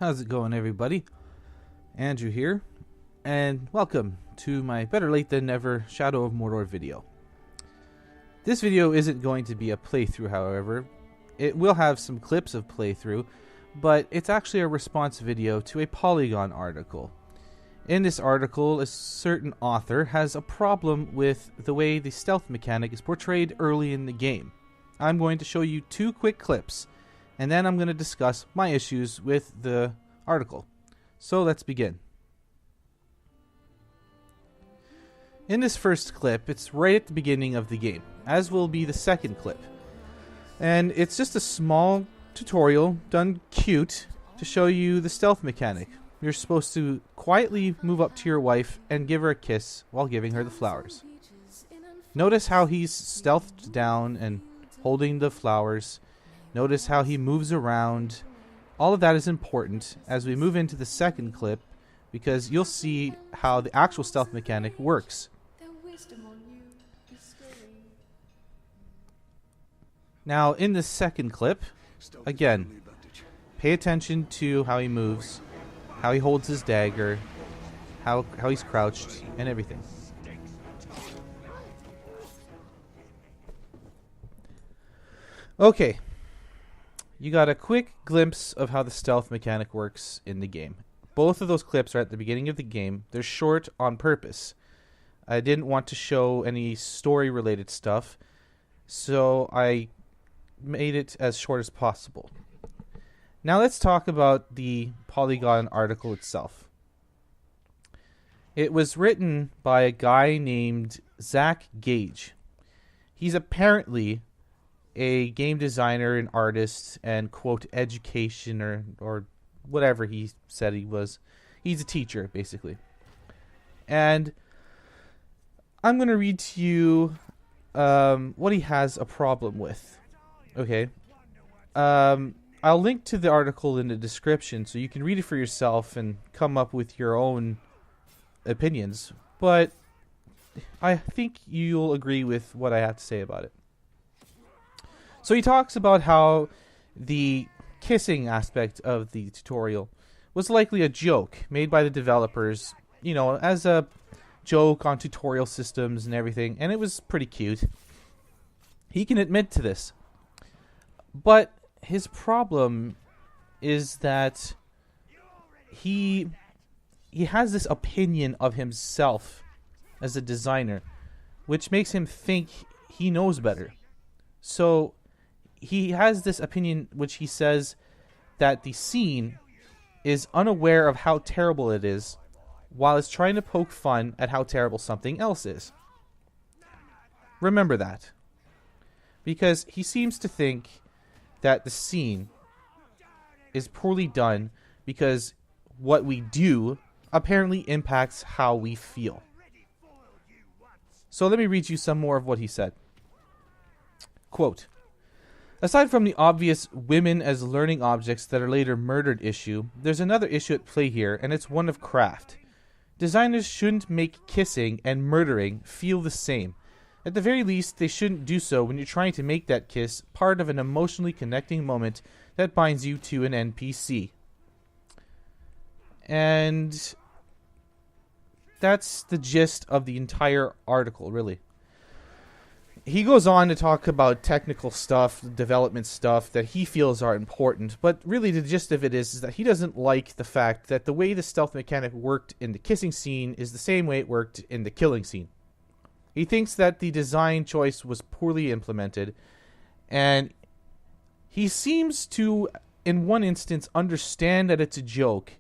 How's it going, everybody? Andrew here, and welcome to my better late than never Shadow of Mordor video. This video isn't going to be a playthrough, however. It will have some clips of playthrough, but it's actually a response video to a Polygon article. In this article, a certain author has a problem with the way the stealth mechanic is portrayed early in the game. I'm going to show you two quick clips, and then I'm going to discuss my issues with the article. So let's begin. In this first clip, it's right at the beginning of the game, as will be the second clip. And it's just a small tutorial done cute to show you the stealth mechanic. You're supposed to quietly move up to your wife and give her a kiss while giving her the flowers. Notice how he's stealthed down and holding the flowers. Notice how he moves around. All of that is important as we move into the second clip, because you'll see how the actual stealth mechanic works. Now, in the second clip, again, pay attention to how he moves, how he holds his dagger, how he's crouched, and everything. Okay. You got a quick glimpse of how the stealth mechanic works in the game. Both of those clips are at the beginning of the game. They're short on purpose. I didn't want to show any story-related stuff, so I made it as short as possible. Now let's talk about the Polygon article itself. It was written by a guy named Zach Gage. He's apparently a game designer and artist and, quote, education or whatever he said he was. He's a teacher, basically. And I'm going to read to you what he has a problem with. Okay. I'll link to the article in the description so you can read it for yourself and come up with your own opinions. But I think you'll agree with what I have to say about it. So he talks about how the kissing aspect of the tutorial was likely a joke made by the developers, you know, as a joke on tutorial systems and everything, and it was pretty cute. He can admit to this. But his problem is that he has this opinion of himself as a designer, which makes him think he knows better. So he has this opinion which he says that the scene is unaware of how terrible it is, while it's trying to poke fun at how terrible something else is. Remember that. Because he seems to think that the scene is poorly done because what we do apparently impacts how we feel. So let me read you some more of what he said. Quote, "Aside from the obvious women as learning objects that are later murdered issue, there's another issue at play here, and it's one of craft. Designers shouldn't make kissing and murdering feel the same. At the very least, they shouldn't do so when you're trying to make that kiss part of an emotionally connecting moment that binds you to an NPC." And that's the gist of the entire article, really. He goes on to talk about technical stuff, development stuff that he feels are important, but really the gist of it is that he doesn't like the fact that the way the stealth mechanic worked in the kissing scene is the same way it worked in the killing scene. He thinks that the design choice was poorly implemented, and he seems to, in one instance, understand that it's a joke,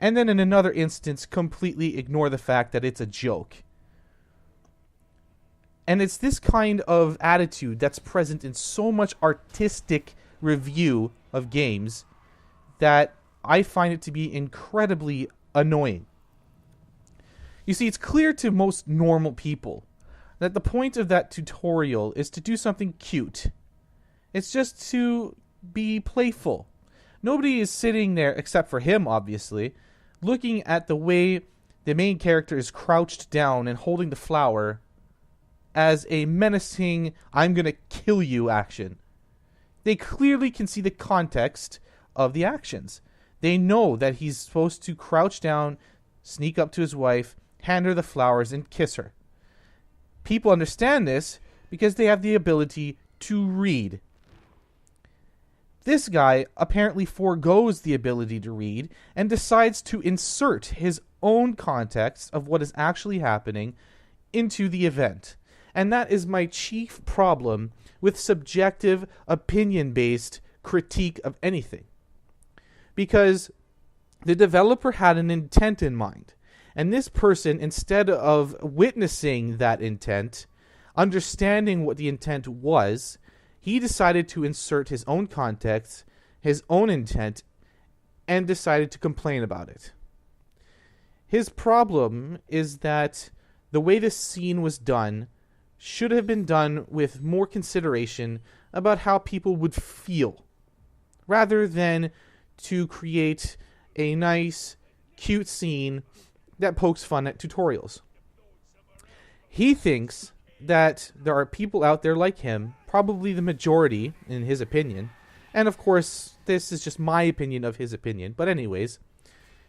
and then in another instance completely ignore the fact that it's a joke. And it's this kind of attitude that's present in so much artistic review of games that I find it to be incredibly annoying. You see, it's clear to most normal people that the point of that tutorial is to do something cute. It's just to be playful. Nobody is sitting there, except for him, obviously, looking at the way the main character is crouched down and holding the flower as a menacing, I'm gonna kill you action. They clearly can see the context of the actions. They know that he's supposed to crouch down, sneak up to his wife, hand her the flowers, and kiss her. People understand this because they have the ability to read. This guy apparently forgoes the ability to read and decides to insert his own context of what is actually happening into the event. And that is my chief problem with subjective, opinion-based critique of anything. Because the developer had an intent in mind. And this person, instead of witnessing that intent, understanding what the intent was, he decided to insert his own context, his own intent, and decided to complain about it. His problem is that the way this scene was done should have been done with more consideration about how people would feel, rather than to create a nice, cute scene that pokes fun at tutorials. He thinks that there are people out there like him, probably the majority in his opinion, and of course this is just my opinion of his opinion, but anyways,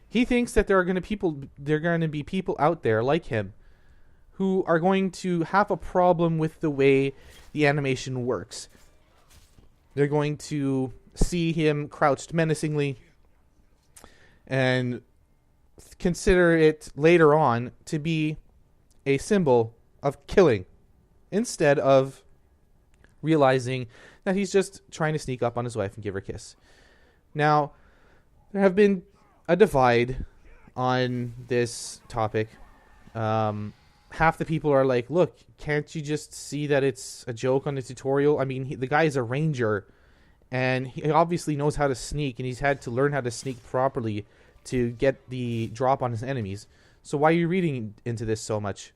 he thinks that there are going to be people out there like him who are going to have a problem with the way the animation works. They're going to see him crouched menacingly and consider it later on to be a symbol of killing, instead of realizing that he's just trying to sneak up on his wife and give her a kiss. Now, there have been a divide on this topic. Half the people are like, look, can't you just see that it's a joke on the tutorial? I mean, the guy is a ranger, and he obviously knows how to sneak, and he's had to learn how to sneak properly to get the drop on his enemies. So why are you reading into this so much?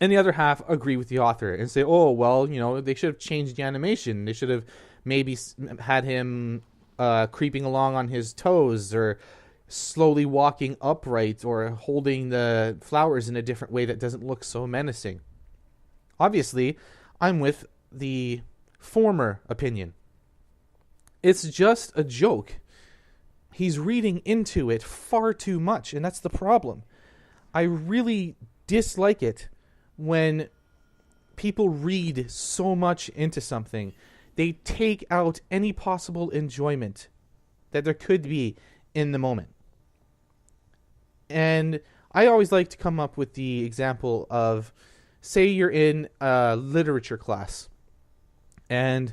And the other half agree with the author and say, oh, well, they should have changed the animation. They should have maybe had him creeping along on his toes, or slowly walking upright, or holding the flowers in a different way that doesn't look so menacing. Obviously, I'm with the former opinion. It's just a joke. He's reading into it far too much, and that's the problem. I really dislike it when people read so much into something. They take out any possible enjoyment that there could be in the moment. And I always like to come up with the example of, say you're in a literature class, and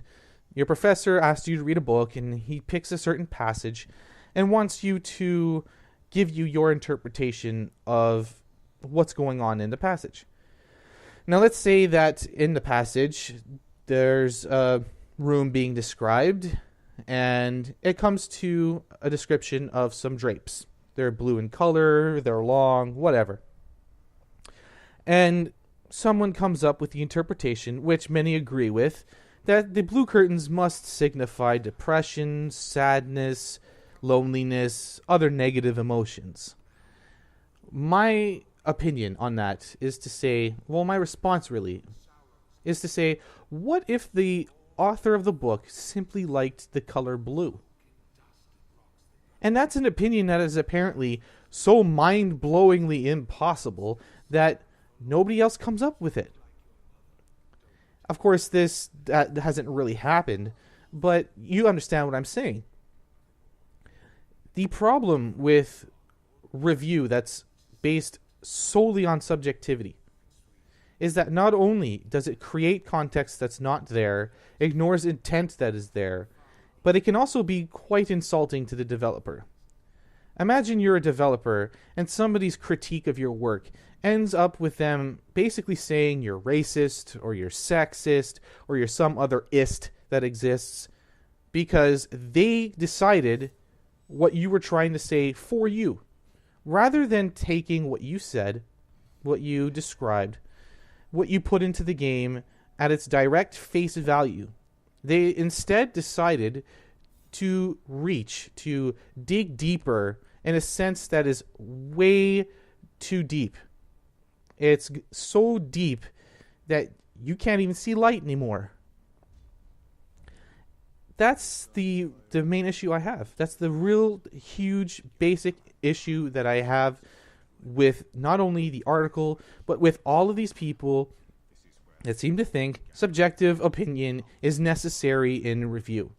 your professor asks you to read a book, and he picks a certain passage and wants you to give you your interpretation of what's going on in the passage. Now, let's say that in the passage, there's a room being described, and it comes to a description of some drapes. They're blue in color, they're long, whatever. And someone comes up with the interpretation, which many agree with, that the blue curtains must signify depression, sadness, loneliness, other negative emotions. My opinion on that is to say, well, my response really is to say, what if the author of the book simply liked the color blue? And that's an opinion that is apparently so mind-blowingly impossible that nobody else comes up with it. Of course, that hasn't really happened, but you understand what I'm saying. The problem with review that's based solely on subjectivity is that not only does it create context that's not there, ignores intent that is there, but it can also be quite insulting to the developer. Imagine you're a developer and somebody's critique of your work ends up with them basically saying you're racist, or you're sexist, or you're some other ist that exists because they decided what you were trying to say for you, rather than taking what you said, what you described, what you put into the game at its direct face value. They instead decided to dig deeper in a sense that is way too deep. It's so deep that you can't even see light anymore. that's the main issue I have. That's the real huge basic issue that I have with not only the article, but with all of these people that seem to think subjective opinion is necessary in review.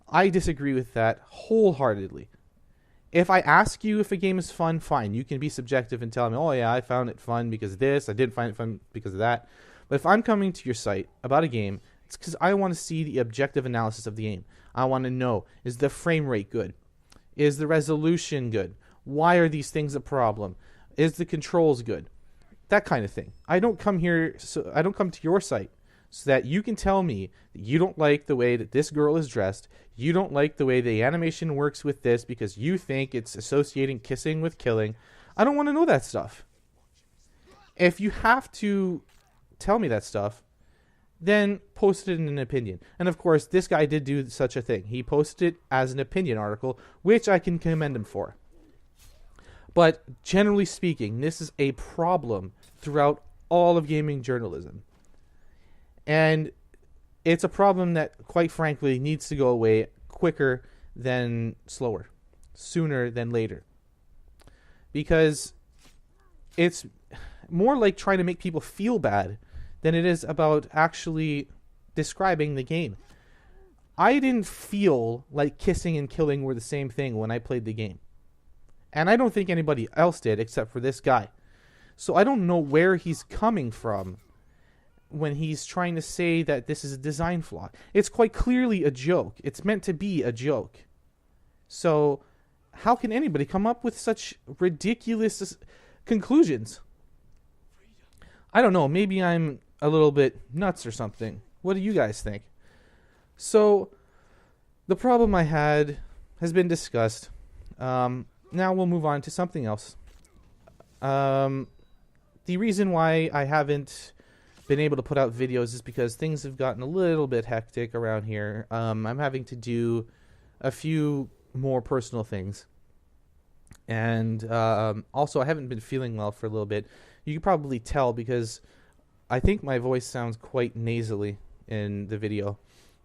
I disagree with that wholeheartedly. If I ask you if a game is fun, fine. You can be subjective and tell me, oh yeah, I found it fun because of this. I didn't find it fun because of that. But if I'm coming to your site about a game, it's because I want to see the objective analysis of the game. I want to know, is the frame rate good? Is the resolution good? Why are these things a problem? Is the controls good? That kind of thing. I don't come to your site so that you can tell me that you don't like the way that this girl is dressed. You don't like the way the animation works with this because you think it's associating kissing with killing. I don't want to know that stuff. If you have to tell me that stuff, then post it in an opinion. And of course, this guy did do such a thing. He posted it as an opinion article, which I can commend him for. But generally speaking, this is a problem throughout all of gaming journalism. And it's a problem that, quite frankly, needs to go away quicker than slower, sooner than later. Because it's more like trying to make people feel bad than it is about actually describing the game. I didn't feel like kissing and killing were the same thing when I played the game. And I don't think anybody else did except for this guy. So I don't know where he's coming from when he's trying to say that this is a design flaw. It's quite clearly a joke. It's meant to be a joke. So how can anybody come up with such ridiculous conclusions? I don't know. Maybe I'm a little bit nuts or something. What do you guys think? So the problem I had has been discussed. Now we'll move on to something else. The reason why I haven't been able to put out videos is because things have gotten a little bit hectic around here. I'm having to do a few more personal things. And also, I haven't been feeling well for a little bit. You can probably tell because I think my voice sounds quite nasally in the video.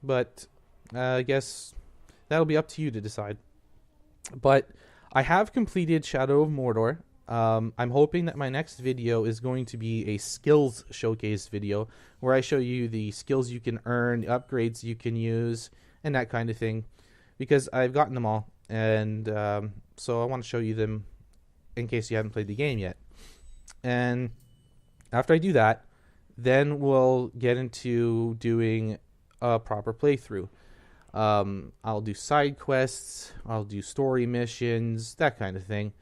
But I guess that'll be up to you to decide. But I have completed Shadow of Mordor. I'm hoping that my next video is going to be a skills showcase video where I show you the skills you can earn, upgrades you can use, and that kind of thing. Because I've gotten them all, and so I want to show you them in case you haven't played the game yet. And after I do that, then we'll get into doing a proper playthrough. I'll do side quests, I'll do story missions, that kind of thing.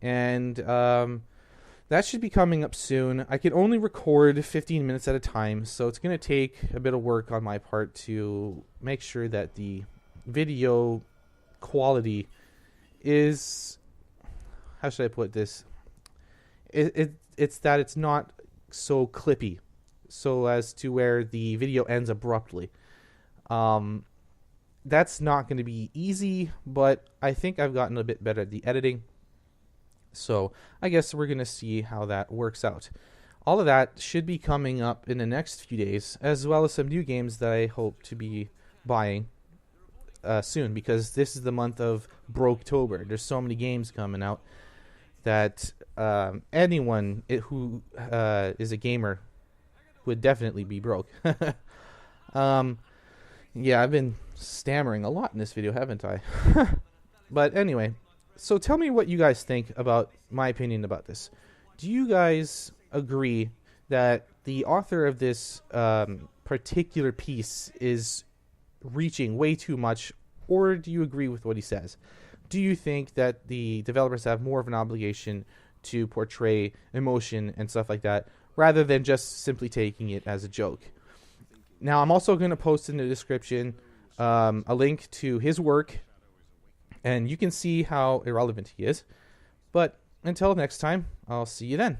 And that should be coming up soon. I can only record 15 minutes at a time, so it's going to take a bit of work on my part to make sure that the video quality is, how should I put this? It's that it's not so clippy, so as to where the video ends abruptly. That's not going to be easy, but I think I've gotten a bit better at the editing. So I guess we're going to see how that works out. All of that should be coming up in the next few days, as well as some new games that I hope to be buying soon, because this is the month of Broketober. There's so many games coming out that anyone who is a gamer would definitely be broke. Yeah, I've been stammering a lot in this video, haven't I? But anyway, so tell me what you guys think about my opinion about this. Do you guys agree that the author of this particular piece is reaching way too much, or do you agree with what he says? Do you think that the developers have more of an obligation to portray emotion and stuff like that, rather than just simply taking it as a joke? Now, I'm also going to post in the description a link to his work, and you can see how irrelevant he is. But until next time, I'll see you then.